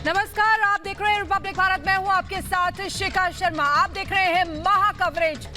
नमस्कार, आप देख रहे हैं रिपब्लिक भारत। मैं हूं आपके साथ शिखा शर्मा। आप देख रहे हैं महा कवरेज।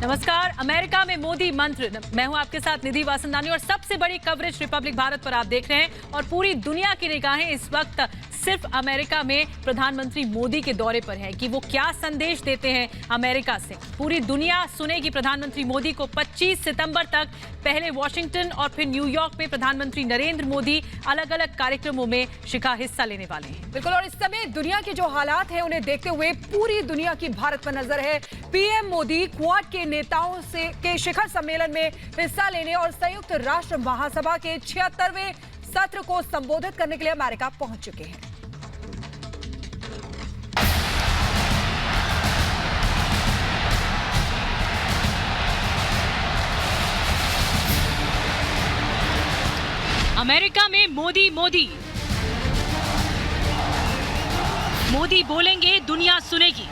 नमस्कार, अमेरिका में मोदी मंत्र। मैं हूं आपके साथ निधि वासंदानी और सबसे बड़ी कवरेज रिपब्लिक भारत पर आप देख रहे हैं और पूरी दुनिया की निगाहें इस वक्त सिर्फ अमेरिका में प्रधानमंत्री मोदी के दौरे पर है कि वो क्या संदेश देते हैं अमेरिका से। पूरी दुनिया सुनेगी प्रधानमंत्री मोदी को। 25 सितंबर तक पहले वॉशिंगटन और फिर न्यूयॉर्क में प्रधानमंत्री नरेंद्र मोदी अलग अलग कार्यक्रमों में शिखा हिस्सा लेने वाले हैं। बिल्कुल, और इस समय दुनिया के जो हालात हैं उन्हें देखते हुए पूरी दुनिया की भारत पर नजर है। पीएम मोदी क्वाड के नेताओं से के शिखर सम्मेलन में हिस्सा लेने और संयुक्त राष्ट्र महासभा के 76वें सत्र को संबोधित करने के लिए अमेरिका पहुंच चुके हैं। अमेरिका में मोदी मोदी मोदी बोलेंगे, दुनिया सुनेगी।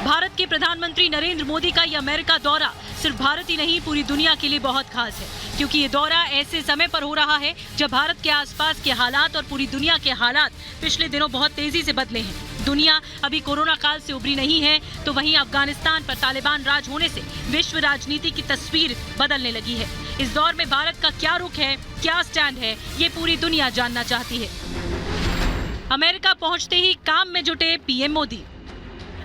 भारत के प्रधानमंत्री नरेंद्र मोदी का ये अमेरिका दौरा सिर्फ भारत ही नहीं पूरी दुनिया के लिए बहुत खास है, क्योंकि ये दौरा ऐसे समय पर हो रहा है जब भारत के आसपास के हालात और पूरी दुनिया के हालात पिछले दिनों बहुत तेजी से बदले हैं। दुनिया अभी कोरोना काल से उभरी नहीं है, तो वहीं अफगानिस्तान पर तालिबान राज होने से विश्व राजनीति की तस्वीर बदलने लगी है। इस दौर में भारत का क्या रुख है, क्या स्टैंड है, ये पूरी दुनिया जानना चाहती है। अमेरिका पहुंचते ही काम में जुटे पीएम मोदी।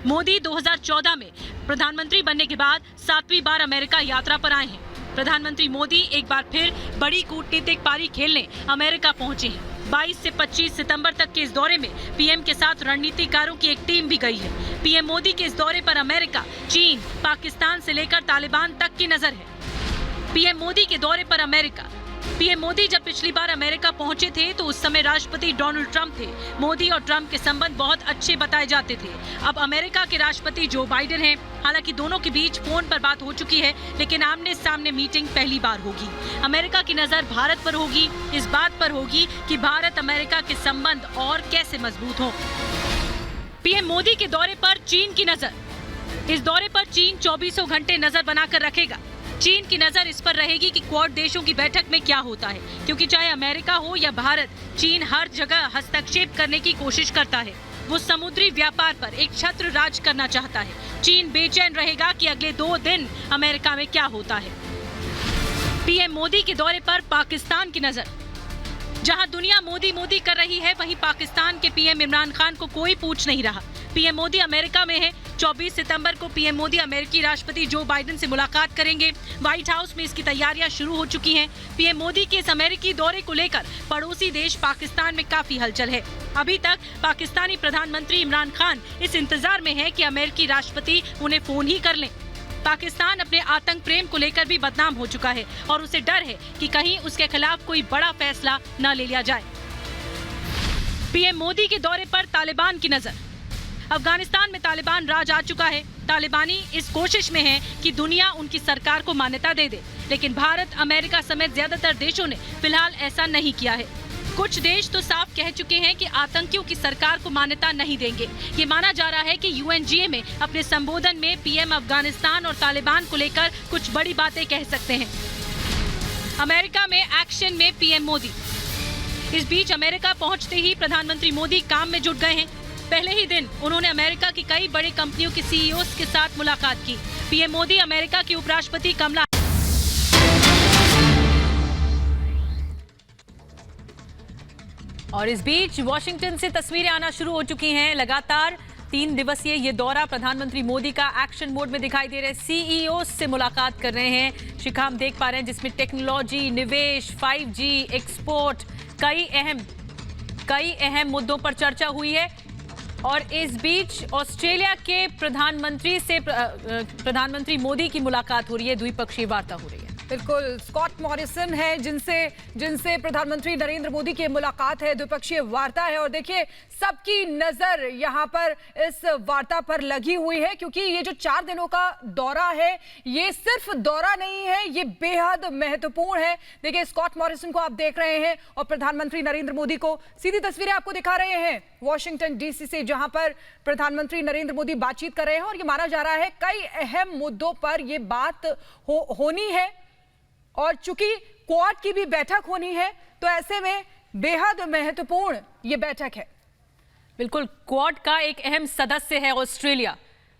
मोदी 2014 में प्रधानमंत्री बनने के बाद 7वीं बार अमेरिका यात्रा पर आए हैं। प्रधानमंत्री मोदी एक बार फिर बड़ी कूटनीतिक पारी खेलने अमेरिका पहुंचे हैं। 22 से 25 सितंबर तक के इस दौरे में पीएम के साथ रणनीतिकारों की एक टीम भी गई है। पीएम मोदी के इस दौरे पर अमेरिका, चीन, पाकिस्तान से लेकर तालिबान तक की नजर है। पीएम मोदी के दौरे पर अमेरिका। पीएम मोदी जब पिछली बार अमेरिका पहुंचे थे तो उस समय राष्ट्रपति डोनाल्ड ट्रंप थे। मोदी और ट्रंप के संबंध बहुत अच्छे बताए जाते थे। अब अमेरिका के राष्ट्रपति जो बाइडेन हैं। हालांकि दोनों के बीच फोन पर बात हो चुकी है, लेकिन आमने सामने मीटिंग पहली बार होगी। अमेरिका की नजर भारत पर होगी, इस बात पर होगी कि भारत अमेरिका के संबंध और कैसे मजबूत हों। पीएम मोदी के दौरे पर चीन की नजर। इस दौरे पर चीन 24 घंटे नजर बनाकर रखेगा। चीन की नजर इस पर रहेगी कि क्वाड देशों की बैठक में क्या होता है, क्योंकि चाहे अमेरिका हो या भारत, चीन हर जगह हस्तक्षेप करने की कोशिश करता है। वो समुद्री व्यापार पर एक छत्र राज करना चाहता है। चीन बेचैन रहेगा कि अगले 2 दिन अमेरिका में क्या होता है। पीएम मोदी के दौरे पर पाकिस्तान की नजर। जहां दुनिया मोदी मोदी कर रही है, वहीं पाकिस्तान के पीएम इमरान खान को कोई पूछ नहीं रहा। पीएम मोदी अमेरिका में है। 24 सितंबर को पीएम मोदी अमेरिकी राष्ट्रपति जो बाइडेन से मुलाकात करेंगे। व्हाइट हाउस में इसकी तैयारियां शुरू हो चुकी हैं। पीएम मोदी के इस अमेरिकी दौरे को लेकर पड़ोसी देश पाकिस्तान में काफी हलचल है। अभी तक पाकिस्तानी प्रधानमंत्री इमरान खान इस इंतजार में है कि अमेरिकी राष्ट्रपति उन्हें फोन ही कर लें। पाकिस्तान अपने आतंक प्रेम को लेकर भी बदनाम हो चुका है और उसे डर है कि कहीं उसके खिलाफ कोई बड़ा फैसला न ले लिया जाए। पीएम मोदी के दौरे पर तालिबान की नजर। अफगानिस्तान में तालिबान राज आ चुका है। तालिबानी इस कोशिश में है कि दुनिया उनकी सरकार को मान्यता दे दे, लेकिन भारत, अमेरिका समेत ज्यादातर देशों ने फिलहाल ऐसा नहीं किया है। कुछ देश तो साफ कह चुके हैं कि आतंकियों की सरकार को मान्यता नहीं देंगे। ये माना जा रहा है कि यूएनजीए में अपने संबोधन में पीएम अफगानिस्तान और तालिबान को लेकर कुछ बड़ी बातें कह सकते हैं। अमेरिका में एक्शन में पीएम मोदी। इस बीच अमेरिका पहुंचते ही प्रधानमंत्री मोदी काम में जुट गए हैं। पहले ही दिन उन्होंने अमेरिका की कई बड़ी कंपनियों के सीईओज के साथ मुलाकात की। पीएम मोदी अमेरिका की उपराष्ट्रपति कमला और इस बीच वॉशिंगटन से तस्वीरें आना शुरू हो चुकी हैं। लगातार 3 दिवसीय ये दौरा प्रधानमंत्री मोदी का एक्शन मोड में दिखाई दे रहे हैं। सीईओ से मुलाकात कर रहे हैं। शिखा, हम देख पा रहे हैं जिसमें टेक्नोलॉजी, निवेश, 5G, एक्सपोर्ट, कई अहम मुद्दों पर चर्चा हुई है। और इस बीच ऑस्ट्रेलिया के प्रधानमंत्री से प्रधानमंत्री मोदी की मुलाकात हो रही है, द्विपक्षीय वार्ता हो रही है। बिल्कुल, स्कॉट मॉरिसन है जिनसे प्रधानमंत्री नरेंद्र मोदी की मुलाकात है, द्विपक्षीय वार्ता है। और देखिए, सबकी नजर यहाँ पर इस वार्ता पर लगी हुई है, क्योंकि ये जो 4 दिनों का दौरा है, ये सिर्फ दौरा नहीं है, ये बेहद महत्वपूर्ण है। देखिए, स्कॉट मॉरिसन को आप देख रहे हैं और प्रधानमंत्री नरेंद्र मोदी को सीधी तस्वीरें आपको दिखा रहे हैं वॉशिंगटन डीसी से, जहां पर प्रधानमंत्री नरेंद्र मोदी बातचीत कर रहे हैं। और ये माना जा रहा है कई अहम मुद्दों पर ये बात होनी है, और चूंकि क्वाड की भी बैठक होनी है, तो ऐसे में बेहद महत्वपूर्ण ये बैठक है। बिल्कुल, क्वाड का एक अहम सदस्य है ऑस्ट्रेलिया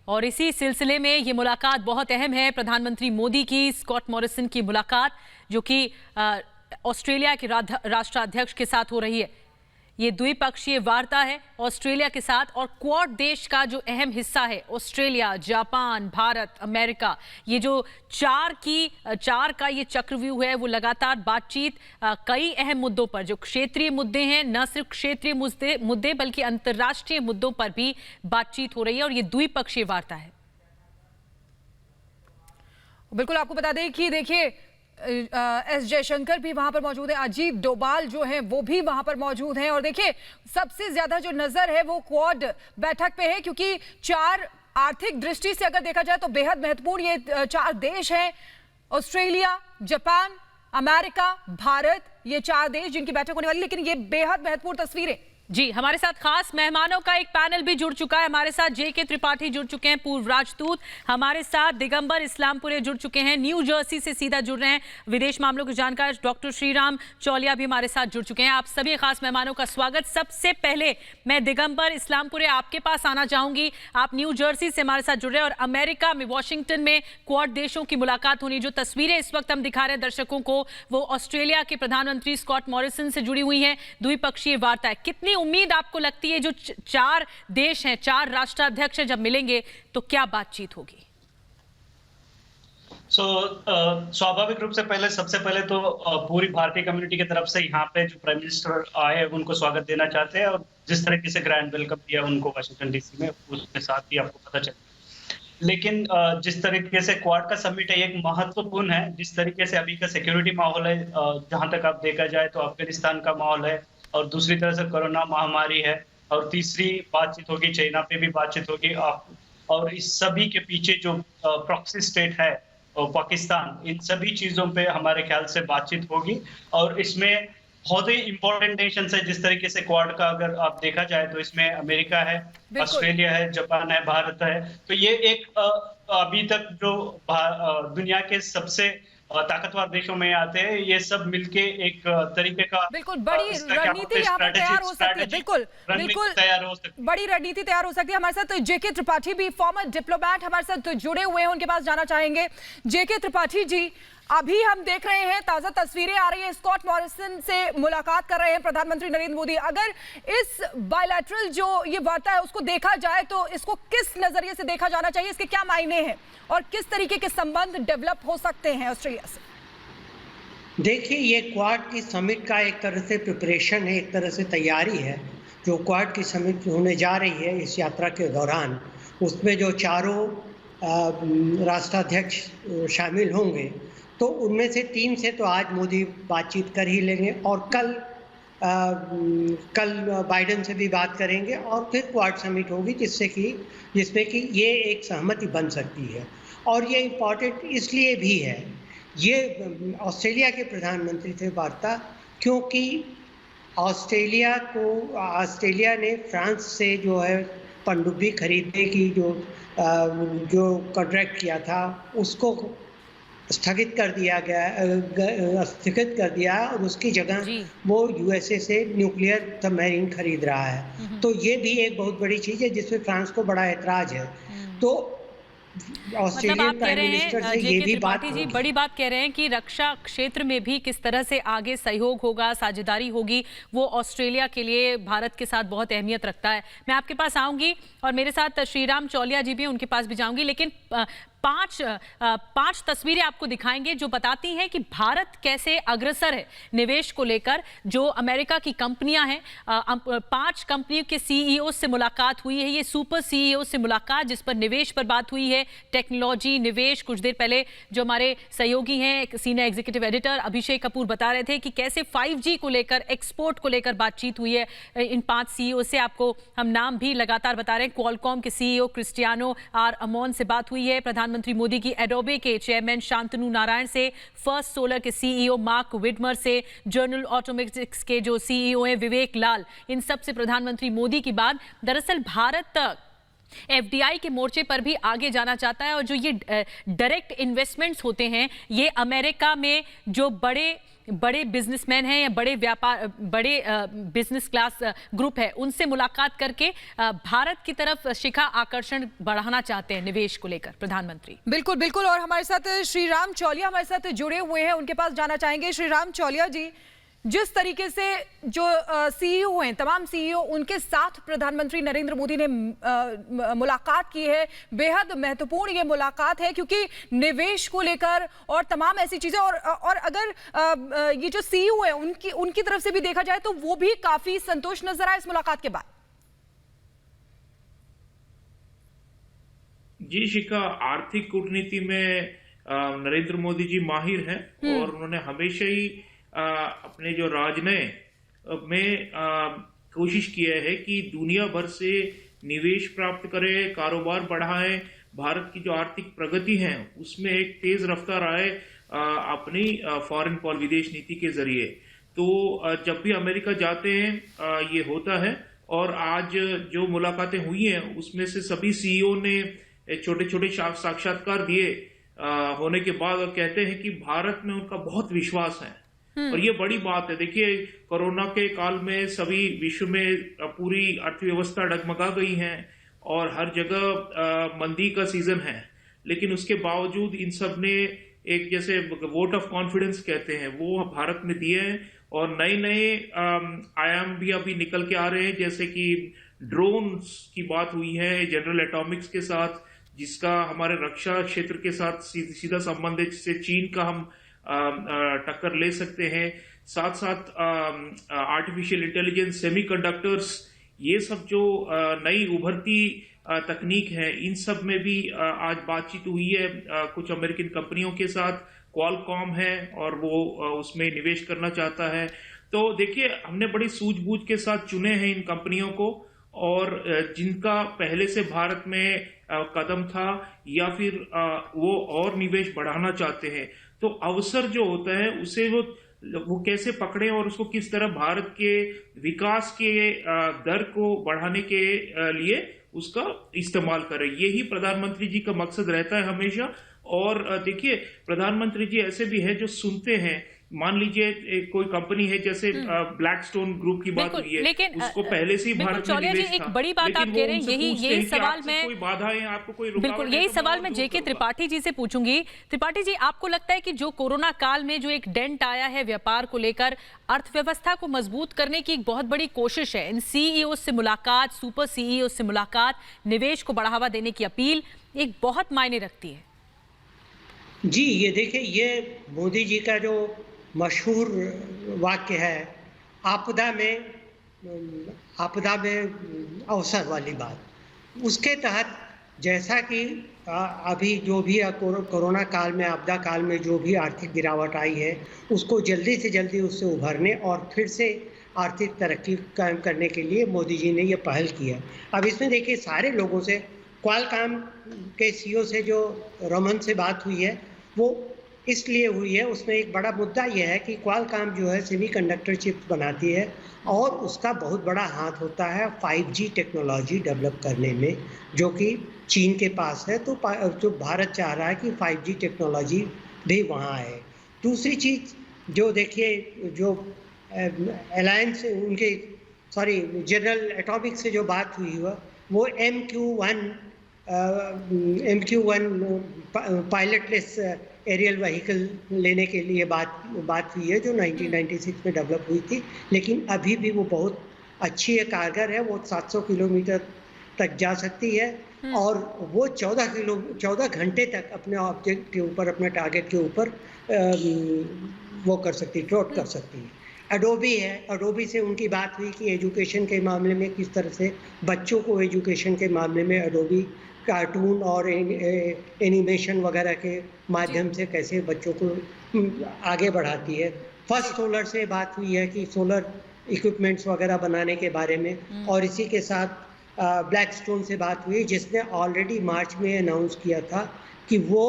और इसी सिलसिले में ये मुलाकात बहुत अहम है। प्रधानमंत्री मोदी की स्कॉट मॉरिसन की मुलाकात जो कि ऑस्ट्रेलिया के राष्ट्राध्यक्ष के साथ हो रही है। ये द्विपक्षीय वार्ता है ऑस्ट्रेलिया के साथ और क्वाड देश का जो अहम हिस्सा है ऑस्ट्रेलिया, जापान, भारत, अमेरिका, ये जो चार का ये चक्रव्यूह है वो लगातार बातचीत कई अहम मुद्दों पर जो क्षेत्रीय मुद्दे हैं, न सिर्फ क्षेत्रीय मुद्दे बल्कि अंतर्राष्ट्रीय मुद्दों पर भी बातचीत हो रही है और ये द्विपक्षीय वार्ता है। बिल्कुल, आपको बता दें कि देखिए एस जयशंकर भी वहां पर मौजूद है, अजीत डोभाल जो हैं वो भी वहां पर मौजूद हैं और देखिए सबसे ज्यादा जो नजर है वो क्वाड बैठक पे है क्योंकि चार आर्थिक दृष्टि से अगर देखा जाए तो बेहद महत्वपूर्ण ये चार देश हैं, ऑस्ट्रेलिया, जापान, अमेरिका, भारत, ये चार देश जिनकी बैठक होने वाली, लेकिन ये बेहद महत्वपूर्ण तस्वीरें। जी, हमारे साथ खास मेहमानों का एक पैनल भी जुड़ चुका है। हमारे साथ जेके त्रिपाठी जुड़ चुके हैं, पूर्व राजदूत। हमारे साथ दिगंबर इस्लामपुरे जुड़ चुके हैं, न्यू जर्सी से सीधा जुड़ रहे हैं, विदेश मामलों के जानकार डॉक्टर श्रीराम चौलिया भी हमारे साथ जुड़ चुके हैं। आप सभी खास मेहमानों का स्वागत। सबसे पहले मैं दिगंबर इस्लामपुरे आपके पास आना चाहूंगी। आप न्यू जर्सी से हमारे साथ जुड़ रहे हैं और अमेरिका में वाशिंगटन में क्वाड देशों की मुलाकात होनी, जो तस्वीरें इस वक्त हम दिखा रहे हैं दर्शकों को, वो ऑस्ट्रेलिया के प्रधानमंत्री स्कॉट मॉरिसन से जुड़ी हुई है। द्विपक्षीय वार्ता है। कितनी उम्मीद आपको लगती है जो चार देश हैं, चार राष्ट्राध्यक्ष हैं, जब मिलेंगे तो क्या बातचीत होगी? स्वाभाविक रूप से सबसे पहले तो पूरी भारतीय कम्युनिटी की तरफ से यहाँ पे जो प्राइम मिनिस्टर आए उनको स्वागत देना चाहते हैं और जिस तरीके से ग्रैंड वेलकम दिया उनको वाशिंगटन डीसी में, उसके साथ ही आपको पता चला। लेकिन जिस तरीके से क्वाड का समिट है एक महत्वपूर्ण है, जिस तरीके से अभी का सिक्योरिटी माहौल है, जहां तक आप देखा जाए तो अफगानिस्तान का माहौल है और दूसरी तरह से कोरोना महामारी है और तीसरी बातचीत होगी चाइना पे भी बातचीत होगी और इस सभी के पीछे जो प्रॉक्सी स्टेट है पाकिस्तान, इन सभी चीजों पे हमारे ख्याल से बातचीत होगी और इसमें बहुत ही इंपॉर्टेंट नेशन है। जिस तरीके से क्वाड का अगर आप देखा जाए तो इसमें अमेरिका है, ऑस्ट्रेलिया है, जापान है, भारत है, तो ये एक अभी तक जो दुनिया के सबसे ताकतवर देशों में आते हैं, ये सब मिलके एक तरीके का बिल्कुल बड़ी रणनीति यहाँ पर तैयार हो सकती है। बिल्कुल तैयार हो सकती है, बड़ी रणनीति तैयार हो सकती है। हमारे साथ जेके त्रिपाठी भी फॉर्मर डिप्लोमैट हमारे साथ जुड़े हुए हैं, उनके पास जाना चाहेंगे। जेके त्रिपाठी जी, अभी हम देख रहे हैं ताजा तस्वीरें आ रही है, स्कॉट मॉरिसन से मुलाकात कर रहे हैं प्रधानमंत्री नरेंद्र मोदी। अगर इस बायलैटरल जो ये वार्ता है उसको देखा जाए तो इसको किस नजरिए से देखा जाना चाहिए, इसके क्या मायने हैं और किस तरीके के संबंध डेवलप हो सकते हैं ऑस्ट्रेलिया से? देखिए, ये क्वाड की समिट का एक तरह से प्रिपरेशन है, एक तरह से तैयारी है। जो क्वाड की समिट होने जा रही है इस यात्रा के दौरान, उसमें जो चारों राष्ट्राध्यक्ष शामिल होंगे तो उनमें से 3 से तो आज मोदी बातचीत कर ही लेंगे और कल बाइडेन से भी बात करेंगे और फिर क्वाड समिट होगी जिसमें कि ये एक सहमति बन सकती है। और ये इम्पॉर्टेंट इसलिए भी है, ये ऑस्ट्रेलिया के प्रधानमंत्री से वार्ता, क्योंकि ऑस्ट्रेलिया ने फ्रांस से जो है पनडुब्बी खरीदने की जो कॉन्ट्रैक्ट किया था उसको स्थगित कर दिया और उसकी जगह वो यूएसए से न्यूक्लियर सबमरीन खरीद रहा है। तो ये भी एक बहुत बड़ी चीज़ है जिसमें फ्रांस को बड़ा ऐतराज है। तो ऑस्ट्रेलियन प्राइम मिनिस्टर से ये भी बात जी बड़ी बात कह रहे हैं कि रक्षा क्षेत्र में भी किस तरह से आगे सहयोग होगा, साझेदारी होगी, वो ऑस्ट्रेलिया के लिए भारत के साथ बहुत अहमियत रखता है। मैं आपके पास आऊंगी और मेरे साथ श्रीराम चौलिया जी भी, उनके पास भी जाऊंगी, लेकिन पांच तस्वीरें आपको दिखाएंगे जो बताती हैं कि भारत कैसे अग्रसर है निवेश को लेकर। जो अमेरिका की कंपनियां हैं, 5 कंपनियों के सीईओ से मुलाकात हुई है, ये सुपर सीईओ से मुलाकात जिस पर निवेश पर बात हुई है, टेक्नोलॉजी, निवेश। कुछ देर पहले जो हमारे सहयोगी हैं, senior executive editor Abhishek Kapoor बता रहे थे कि कैसे 5G को लेकर, एक्सपोर्ट को लेकर बातचीत हुई है इन 5 सीईओ से। आपको हम नाम भी लगातार बता रहे हैं। क्वालकॉम के सीईओ क्रिस्टियानो आर अमोन से बात हुई है, प्रधानमंत्री मोदी की एडोबे के चेयरमैन शांतनु नारायण से, फर्स्ट सोलर के सीईओ मार्क विडमर से, जनरल ऑटोमेटिक्स के जो सीईओ हैं विवेक लाल, इन सब से प्रधानमंत्री मोदी की बात। दरअसल भारत एफडीआई के मोर्चे पर भी आगे जाना चाहता है और जो ये डायरेक्ट इन्वेस्टमेंट्स होते हैं, ये अमेरिका में जो बड़े बिजनेसमैन हैं या बड़े बिजनेस क्लास ग्रुप है, उनसे मुलाकात करके भारत की तरफ शिखा आकर्षण बढ़ाना चाहते हैं निवेश को लेकर प्रधानमंत्री। बिल्कुल बिल्कुल। और हमारे साथ श्री राम चौलिया हमारे साथ जुड़े हुए हैं, उनके पास जाना चाहेंगे। श्री राम चौलिया जी, जिस तरीके से जो सीईओ हैं, तमाम सीईओ, उनके साथ प्रधानमंत्री नरेंद्र मोदी ने मुलाकात की है, बेहद महत्वपूर्ण ये मुलाकात है क्योंकि निवेश को लेकर और तमाम ऐसी चीजें, और अगर ये जो सीईओ है उनकी तरफ से भी देखा जाए तो वो भी काफी संतुष्ट नजर आए इस मुलाकात के बाद। जी शिखा, आर्थिक कूटनीति में नरेंद्र मोदी जी माहिर हैं और उन्होंने हमेशा ही अपने जो राजनय में कोशिश किया है कि दुनिया भर से निवेश प्राप्त करे, कारोबार बढ़ाए, भारत की जो आर्थिक प्रगति है उसमें एक तेज रफ्तार आए अपनी फॉरेन विदेश नीति के जरिए। तो जब भी अमेरिका जाते हैं ये होता है, और आज जो मुलाकातें हुई हैं उसमें से सभी सीईओ ने छोटे छोटे साक्षात्कार दिए होने के बाद और कहते हैं कि भारत में उनका बहुत विश्वास है और ये बड़ी बात है। देखिए, कोरोना के काल में सभी विश्व में पूरी अर्थव्यवस्था डगमगा गई है और हर जगह मंदी का सीजन है, लेकिन उसके बावजूद इन सब ने एक जैसे वोट ऑफ कॉन्फिडेंस कहते हैं वो भारत में दिए हैं और नए नए आयाम भी अभी निकल के आ रहे हैं, जैसे कि ड्रोन्स की बात हुई है जनरल एटॉमिक्स के साथ, जिसका हमारे रक्षा क्षेत्र के साथ सीधा संबंध है, जिससे चीन का हम टक्कर ले सकते हैं। साथ साथ आर्टिफिशियल इंटेलिजेंस, सेमीकंडक्टर्स, ये सब जो नई उभरती तकनीक है, इन सब में भी आज बातचीत हुई है कुछ अमेरिकन कंपनियों के साथ। क्वालकॉम है और वो उसमें निवेश करना चाहता है। तो देखिए, हमने बड़ी सूझबूझ के साथ चुने हैं इन कंपनियों को, और जिनका पहले से भारत में कदम था या फिर वो और निवेश बढ़ाना चाहते हैं, तो अवसर जो होता है उसे वो कैसे पकड़े और उसको किस तरह भारत के विकास के दर को बढ़ाने के लिए उसका इस्तेमाल करें, यही प्रधानमंत्री जी का मकसद रहता है हमेशा। और देखिए, प्रधानमंत्री जी ऐसे भी है जो सुनते हैं। मान लीजिए कोई कंपनी है जैसे ब्लैकस्टोन ग्रुप की बात हुई है, लेकिन उसको पहले से ही भारत में निवेश था। एक बड़ी बात आप कह रहे हैं, यही सवाल मैं कोई बाधा है, आपको कोई रुकावट, बिल्कुल यही सवाल मैं जेके त्रिपाठी जी से पूछूंगी। त्रिपाठी जी, आपको लगता है कि जो कोरोना काल में जो एक डेंट आया है व्यापार को लेकर, अर्थव्यवस्था को मजबूत करने की एक बहुत बड़ी कोशिश है, इन सीईओ से मुलाकात, सुपर सीईओ से मुलाकात, निवेश को बढ़ावा देने की अपील एक बहुत मायने रखती है? जी, ये देखिए, ये मोदी जी का जो मशहूर वाक्य है, आपदा में अवसर वाली बात, उसके तहत जैसा कि अभी जो भी कोरोना काल में, आपदा काल में जो भी आर्थिक गिरावट आई है, उसको जल्दी से जल्दी उससे उभरने और फिर से आर्थिक तरक्की कायम करने के लिए मोदी जी ने ये पहल किया। अब इसमें देखिए, सारे लोगों से, क्वालकॉम के सीईओ से जो रमन से बात हुई है वो इसलिए हुई है, उसमें एक बड़ा मुद्दा यह है कि क्वालकॉम जो है सेमीकंडक्टर चिप्स बनाती है और उसका बहुत बड़ा हाथ होता है 5G टेक्नोलॉजी डेवलप करने में, जो कि चीन के पास है। तो जो भारत चाह रहा है कि 5G टेक्नोलॉजी भी वहाँ आए। दूसरी चीज़ जो देखिए, जो अलायंस उनके जनरल एटॉमिक्स से जो बात हुई है, वो MQ-1 पायलटलेस एरियल व्हीकल लेने के लिए बात हुई है, जो 1996 में डेवलप हुई थी, लेकिन अभी भी वो बहुत अच्छी है, कारगर है। वो 700 किलोमीटर तक जा सकती है और वो 14 घंटे तक अपने ऑब्जेक्ट के ऊपर, अपने टारगेट के ऊपर वो कर सकती है, ट्रोट कर सकती है। एडोबी है, एडोबी से उनकी बात हुई कि एजुकेशन के मामले में किस तरह से बच्चों को एजुकेशन के मामले में एडोबी कार्टून और एनिमेशन वगैरह के माध्यम से कैसे बच्चों को आगे बढ़ाती है। फर्स्ट सोलर से बात हुई है कि सोलर इक्विपमेंट्स वगैरह बनाने के बारे में, और इसी के साथ ब्लैकस्टोन से बात हुई, जिसने ऑलरेडी मार्च में अनाउंस किया था कि वो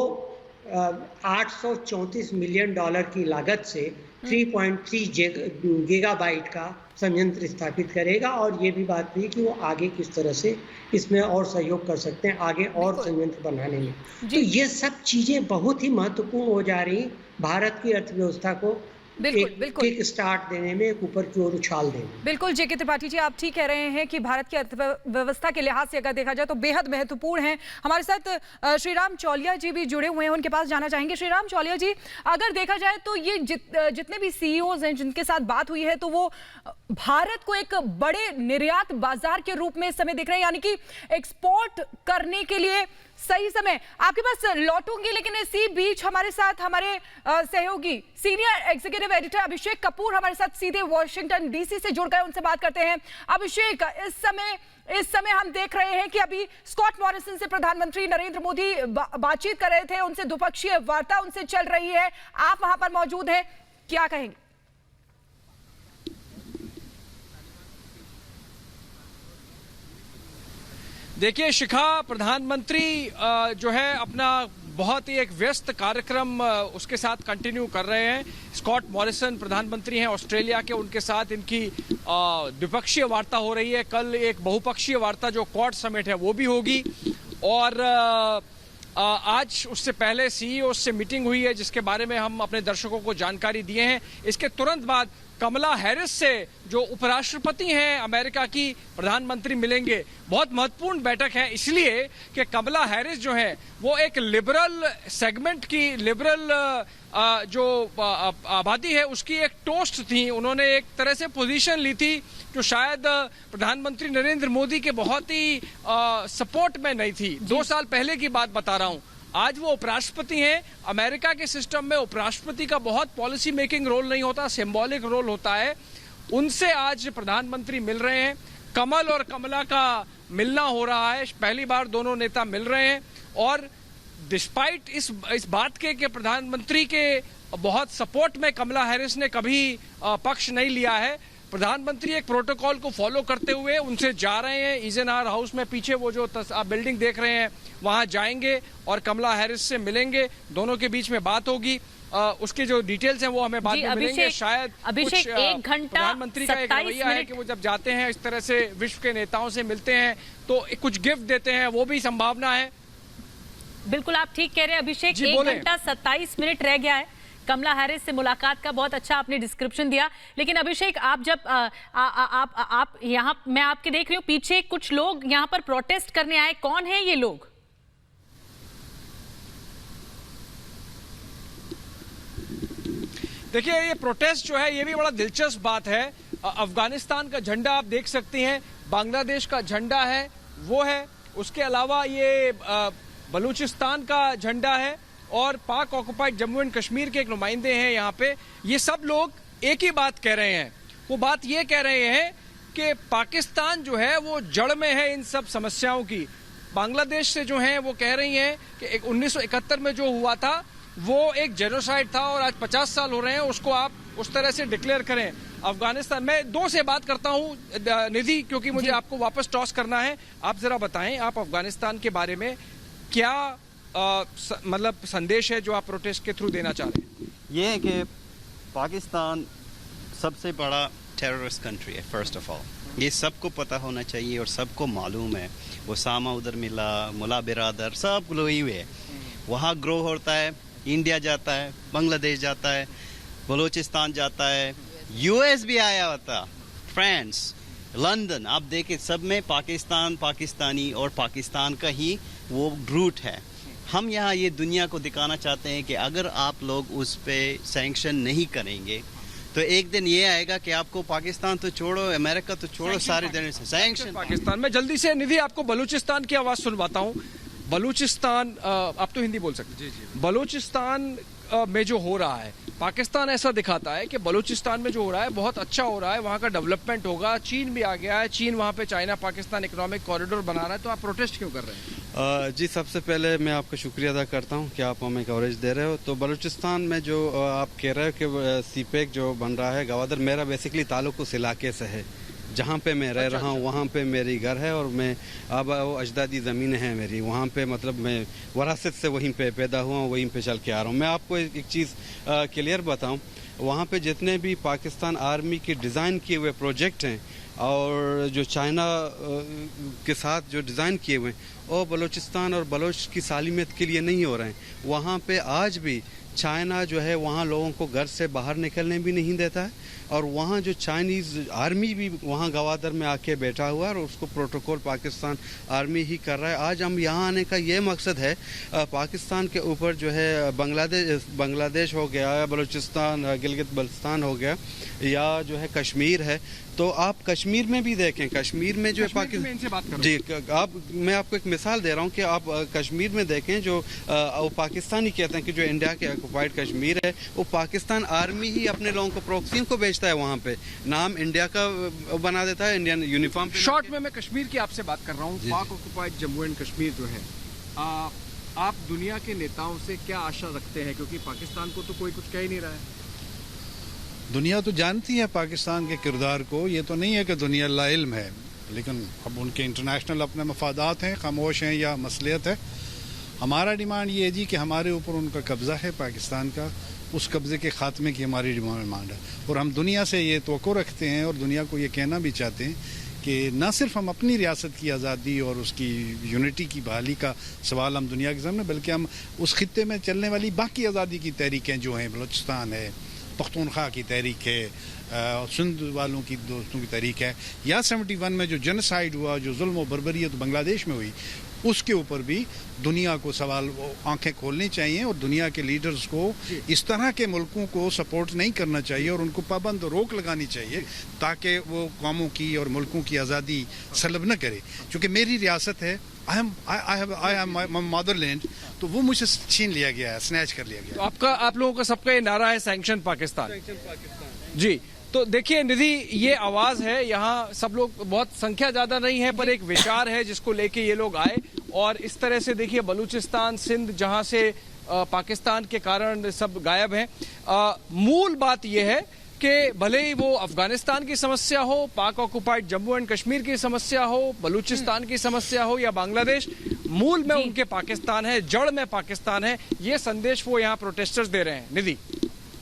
$834 मिलियन की लागत से 3.3 गीगाबाइट का संयंत्र स्थापित करेगा। और ये भी बात हुई कि वो आगे किस तरह से इसमें और सहयोग कर सकते हैं, आगे और संयंत्र बनाने में। तो ये सब चीज़ें बहुत ही महत्वपूर्ण हो जा रही भारत की अर्थव्यवस्था को एक स्टार्ट देने में, एक ऊपर की ओर उछाल देने में। बिल्कुल जेके त्रिपाठी जी, आप ठीक कह रहे हैं कि भारत की अर्थव्यवस्था के लिहाज से अगर देखा जाए तो बेहद महत्वपूर्ण है। हमारे साथ श्रीराम चौलिया जी भी जुड़े हुए हैं, उनके पास जाना चाहेंगे। श्रीराम चौलिया जी, अगर देखा जाए तो ये जितने भी सीईओज हैं जिनके साथ बात हुई है, तो वो भारत को एक बड़े निर्यात बाजार के रूप में इस समय दिख रहे हैं, यानी कि एक्सपोर्ट करने के लिए सही समय। आपके पास लौटूंगी, लेकिन इसी बीच हमारे साथ हमारे सहयोगी senior executive editor Abhishek Kapoor हमारे साथ सीधे वॉशिंगटन डीसी से जुड़ गए, उनसे बात करते हैं। अभिषेक, इस समय हम देख रहे हैं कि अभी स्कॉट मॉरिसन से प्रधानमंत्री नरेंद्र मोदी बातचीत कर रहे थे, उनसे द्विपक्षीय वार्ता उनसे चल रही है, आप वहां पर मौजूद हैं, क्या कहेंगे? देखिए शिखा, प्रधानमंत्री जो है अपना बहुत ही एक व्यस्त कार्यक्रम उसके साथ कंटिन्यू कर रहे हैं। स्कॉट मॉरिसन प्रधानमंत्री हैं ऑस्ट्रेलिया के, उनके साथ इनकी द्विपक्षीय वार्ता हो रही है। कल एक बहुपक्षीय वार्ता जो क्वाड समिट है वो भी होगी, और आज उससे पहले सीईओ से मीटिंग हुई है जिसके बारे में हम अपने दर्शकों को जानकारी दिए हैं। इसके तुरंत बाद कमला हैरिस से जो उपराष्ट्रपति हैं अमेरिका की, प्रधानमंत्री मिलेंगे। बहुत महत्वपूर्ण बैठक है इसलिए कि कमला हैरिस जो है वो एक लिबरल सेगमेंट की, लिबरल जो आबादी है उसकी एक टोस्ट थी। उन्होंने एक तरह से पोजीशन ली थी जो शायद प्रधानमंत्री नरेंद्र मोदी के बहुत ही सपोर्ट में नहीं थी। 2 साल पहले की बात बता रहा हूं। आज वो उपराष्ट्रपति हैं। अमेरिका के सिस्टम में उपराष्ट्रपति का बहुत पॉलिसी मेकिंग रोल नहीं होता, सिंबॉलिक रोल होता है। उनसे आज प्रधानमंत्री मिल रहे हैं। कमल और कमला का मिलना हो रहा है, पहली बार दोनों नेता मिल रहे हैं। और डिस्पाइट इस बात के कि प्रधानमंत्री के बहुत सपोर्ट में कमला हैरिस ने कभी पक्ष नहीं लिया है, प्रधानमंत्री एक प्रोटोकॉल को फॉलो करते हुए उनसे जा रहे हैं। ईजेनहार हाउस में पीछे वो जो आप बिल्डिंग देख रहे हैं वहां जाएंगे और कमला हैरिस से मिलेंगे, दोनों के बीच में बात होगी। उसके जो डिटेल्स हैं वो हमें बाद में मिलेंगे। शायद अभिषेक, 1 घंटा प्रधानमंत्री का एक रवैया है कि वो जब जाते हैं इस तरह से विश्व के नेताओं से मिलते हैं तो कुछ गिफ्ट देते हैं, वो भी संभावना है। बिल्कुल आप ठीक कह रहे हैं अभिषेक। 1 घंटा 27 मिनट रह गया है कमला हैरिस से मुलाकात का। बहुत अच्छा आपने डिस्क्रिप्शन दिया। लेकिन अभिषेक, आप जब आप यहाँ, मैं आपके देख रही हूँ पीछे कुछ लोग यहाँ पर प्रोटेस्ट करने आए, कौन है ये लोग? देखिए ये प्रोटेस्ट जो है ये भी बड़ा दिलचस्प बात है। अफगानिस्तान का झंडा आप देख सकते हैं, बांग्लादेश का झंडा है वो है, उसके अलावा ये बलूचिस्तान का झंडा है और पाक ऑक्युपाइड जम्मू एंड कश्मीर के एक नुमाइंदे हैं यहाँ पे। ये सब लोग एक ही बात कह रहे हैं। वो बात ये कह रहे हैं कि पाकिस्तान जो है वो जड़ में है इन सब समस्याओं की। बांग्लादेश से जो है वो कह रही हैं कि 1971 में जो हुआ था वो एक जेनोसाइड था और आज 50 साल हो रहे हैं, उसको आप उस तरह से डिक्लेयर करें। अफगानिस्तान में 2 से बात करता हूं निधि, क्योंकि मुझे आपको वापस टॉस करना है। आप जरा बताएं, आप अफगानिस्तान के बारे में क्या मतलब संदेश है जो आप प्रोटेस्ट के थ्रू देना चाह रहे हैं? ये है कि पाकिस्तान सबसे बड़ा टेररिस्ट कंट्री है। फर्स्ट ऑफ ऑल ये सबको पता होना चाहिए और सबको मालूम है। ओसामा उधर मिला, मुला बिरादर सब लोग ही हुए, वहाँ ग्रो होता है। इंडिया जाता है, बांग्लादेश जाता है, बलूचिस्तान जाता है, यूएस भी आया होता, फ्रांस, लंदन। आप देखें सब में पाकिस्तान, पाकिस्तानी और पाकिस्तान का ही वो रूट है। हम यहाँ ये दुनिया को दिखाना चाहते हैं कि अगर आप लोग उस पर सैंक्शन नहीं करेंगे तो एक दिन ये आएगा कि आपको पाकिस्तान तो छोड़ो, अमेरिका तो छोड़ो, सारे दिन से सैंक्शन पाकिस्तान में। जल्दी से निधि आपको बलूचिस्तान की आवाज सुनवाता हूँ। बलूचिस्तान, आप तो हिंदी बोल सकते हैं। बलूचिस्तान में जो हो रहा है, पाकिस्तान ऐसा दिखाता है कि बलूचिस्तान में जो हो रहा है बहुत अच्छा हो रहा है, वहाँ का डेवलपमेंट होगा। चीन भी आ गया है, चीन वहाँ पे चाइना पाकिस्तान इकोनॉमिक कॉरिडोर बना रहा है, तो आप प्रोटेस्ट क्यों कर रहे हैं? जी, सबसे पहले मैं आपका शुक्रिया अदा करता हूँ कि आप हमें कवरेज दे रहे हो। तो बलूचिस्तान में जो आप कह रहे हो कि सीपेक जो बन रहा है गवादर, मेरा बेसिकली ताल्लुक उस इलाके से है जहाँ पे मैं रह रहा हूँ। वहाँ पे मेरी घर है और मैं अब वो अजदादी ज़मीन है मेरी, वहाँ पे मतलब मैं वरासत से वहीं पे पैदा हुआ हूँ, वहीं पे चल के आ रहा हूँ। मैं आपको एक चीज़ क्लियर बताऊँ, वहाँ पे जितने भी पाकिस्तान आर्मी के डिज़ाइन किए हुए प्रोजेक्ट हैं और जो चाइना के साथ जो डिज़ाइन किए हुए हैं वो बलूचिस्तान और बलोच की सालिमियत के लिए नहीं हो रहे हैं। वहाँ पे आज भी चाइना जो है वहाँ लोगों को घर से बाहर निकलने भी नहीं देता है और वहाँ जो चाइनीज़ आर्मी भी वहाँ गवादर में आके बैठा हुआ है और उसको प्रोटोकॉल पाकिस्तान आर्मी ही कर रहा है। आज हम यहाँ आने का ये मकसद है, पाकिस्तान के ऊपर जो है बांग्लादेश हो गया, बलूचिस्तान, गिलगित बल्तिस्तान हो गया या जो है कश्मीर है, तो आप कश्मीर में भी देखें, कश्मीर में जो है पाकिस्तान जी मैं आपको एक मिसाल दे रहा हूँ कि आप कश्मीर में देखें जो वो पाकिस्तानी कहते हैं कि जो इंडिया के ऑक्युपाइड कश्मीर है वो पाकिस्तान आर्मी ही अपने लोगों को प्रॉक्सियों को भेजता है, वहाँ पे नाम इंडिया का बना देता है, इंडियन यूनिफॉर्म। शॉर्ट में मैं कश्मीर की आपसे बात कर रहा हूँ, पाक ऑक्युपाइड जम्मू एंड कश्मीर जो है, आप दुनिया के नेताओं से क्या आशा रखते हैं, क्योंकि पाकिस्तान को तो कोई कुछ कह ही नहीं रहा है। दुनिया तो जानती है पाकिस्तान के किरदार को, ये तो नहीं है कि दुनिया लाइल्म है, लेकिन अब उनके इंटरनेशनल अपने मफादात हैं, खामोश हैं या मसलियत है। हमारा डिमांड ये है जी कि हमारे ऊपर उनका कब्ज़ा है पाकिस्तान का, उस कब्ज़े के ख़ात्मे की हमारी डिमांड है और हम दुनिया से ये तवक्को रखते हैं और दुनिया को ये कहना भी चाहते हैं कि न सिर्फ हम अपनी रियासत की आज़ादी और उसकी यूनिटी की बहाली का सवाल हम दुनिया के सामने, बल्कि हम उस खित्ते में चलने वाली बाकी आज़ादी की तहरीकें जो हैं, बलूचिस्तान है, पख्तूनख्वा की तहरीक है, सिंध वालों की दोस्तों की तहरीक है, या 71 में जो जेनोसाइड हुआ, जो जुल्म और बर्बरियत बांग्लादेश में हुई, उसके ऊपर भी दुनिया को सवाल आंखें खोलनी चाहिए और दुनिया के लीडर्स को इस तरह के मुल्कों को सपोर्ट नहीं करना चाहिए और उनको पाबंद रोक लगानी चाहिए ताकि वो कौमों की और मुल्कों की आज़ादी सलब न करे। क्योंकि मेरी रियासत है, आई एम माई मदरलैंड, तो वो मुझसे छीन लिया गया है, स्नैच कर लिया गया। तो आप लोगों का सबका ये नारा है सैंक्शन पाकिस्तान जी। तो देखिए निधि, ये आवाज है, यहाँ सब लोग, बहुत संख्या ज्यादा नहीं है पर एक विचार है जिसको लेके ये लोग आए और इस तरह से देखिए बलूचिस्तान, सिंध, जहां से पाकिस्तान के कारण सब गायब हैं। मूल बात यह है कि भले ही वो अफगानिस्तान की समस्या हो, पाक ऑक्युपाइड जम्मू एंड कश्मीर की समस्या हो, बलूचिस्तान की समस्या हो या बांग्लादेश, मूल में उनके पाकिस्तान है, जड़ में पाकिस्तान है। ये संदेश वो यहाँ प्रोटेस्टर्स दे रहे हैं। निधि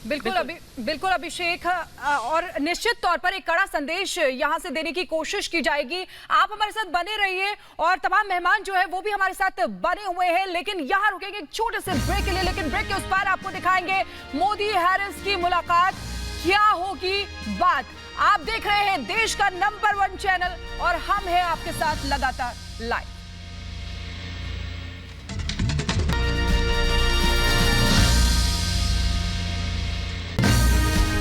बिल्कुल अभिषेक, और निश्चित तौर पर एक कड़ा संदेश यहां से देने की कोशिश की जाएगी। आप हमारे साथ बने रहिए और तमाम मेहमान जो है वो भी हमारे साथ बने हुए हैं, लेकिन यहां रुकेंगे एक छोटे से ब्रेक के लिए, लेकिन ब्रेक के उस पार आपको दिखाएंगे मोदी हैरिस की मुलाकात, क्या होगी बात। आप देख रहे हैं देश का नंबर 1 चैनल और हम हैं आपके साथ लगातार लाइव।